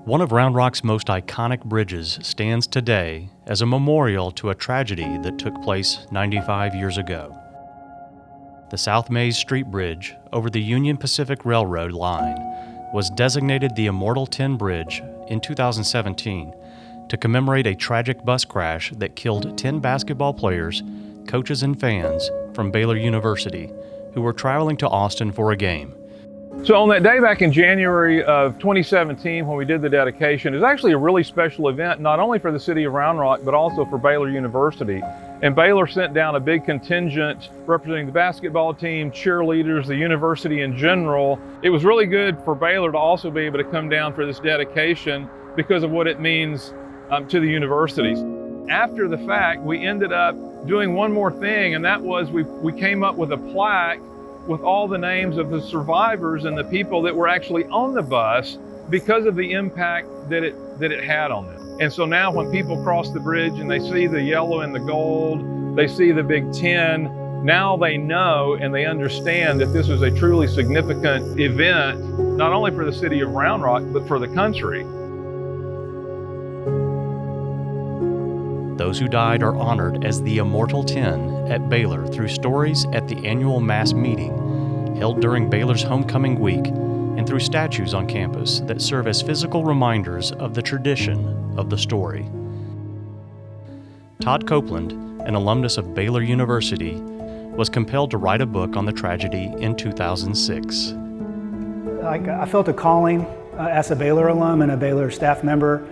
One of Round Rock's most iconic bridges stands today as a memorial to a tragedy that took place 95 years ago. The South Mays Street Bridge over the Union Pacific Railroad line was designated the Immortal Ten Bridge in 2017 to commemorate a tragic bus crash that killed 10 basketball players, coaches, and fans from Baylor University who were traveling to Austin for a game. So on that day back in January of 2017 when we did the dedication, it was actually a really special event, not only for the city of Round Rock, but also for Baylor University. And Baylor sent down a big contingent representing the basketball team, cheerleaders, the university in general. It was really good for Baylor to also be able to come down for this dedication because of what it means to the universities. After the fact, we ended up doing one more thing, and that was we came up with a plaque with all the names of the survivors and the people that were actually on the bus because of the impact that it had on them. And so now when people cross the bridge and they see the yellow and the gold, they see the big 10, now they know and they understand that this was a truly significant event, not only for the city of Round Rock, but for the country. Those who died are honored as the Immortal Ten at Baylor through stories at the annual mass meeting held during Baylor's homecoming week and through statues on campus that serve as physical reminders of the tradition of the story. Todd Copeland, an alumnus of Baylor University, was compelled to write a book on the tragedy in 2006. I felt a calling as a Baylor alum and a Baylor staff member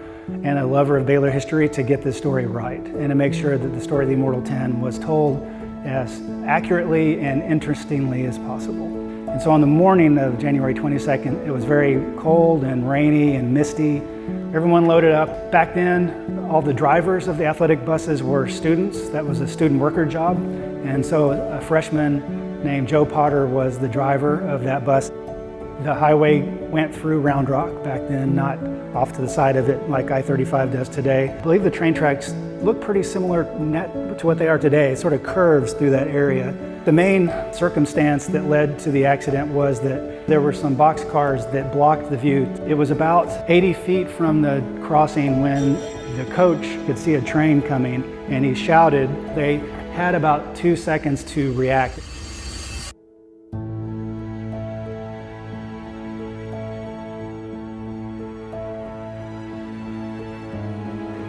and a lover of Baylor history to get this story right and to make sure that the story of the Immortal Ten was told as accurately and interestingly as possible. And so on the morning of January 22nd, it was very cold and rainy and misty. Everyone loaded up. Back then, all the drivers of the athletic buses were students. That was a student worker job. And so a freshman named Joe Potter was the driver of that bus. The highway went through Round Rock back then, not off to the side of it like I-35 does today. I believe the train tracks look pretty similar to what they are today. It sort of curves through that area. The main circumstance that led to the accident was that there were some boxcars that blocked the view. It was about 80 feet from the crossing when the coach could see a train coming and he shouted. They had about 2 seconds to react.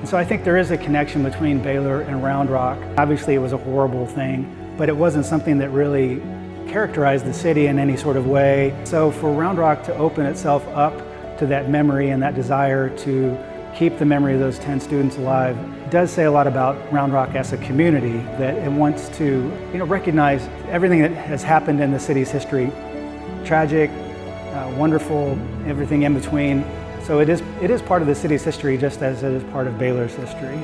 So I think there is a connection between Baylor and Round Rock. Obviously it was a horrible thing, but it wasn't something that really characterized the city in any sort of way. So for Round Rock to open itself up to that memory and that desire to keep the memory of those 10 students alive does say a lot about Round Rock as a community, that it wants to recognize everything that has happened in the city's history. Tragic, wonderful, everything in between. So it is part of the city's history just as it is part of Baylor's history.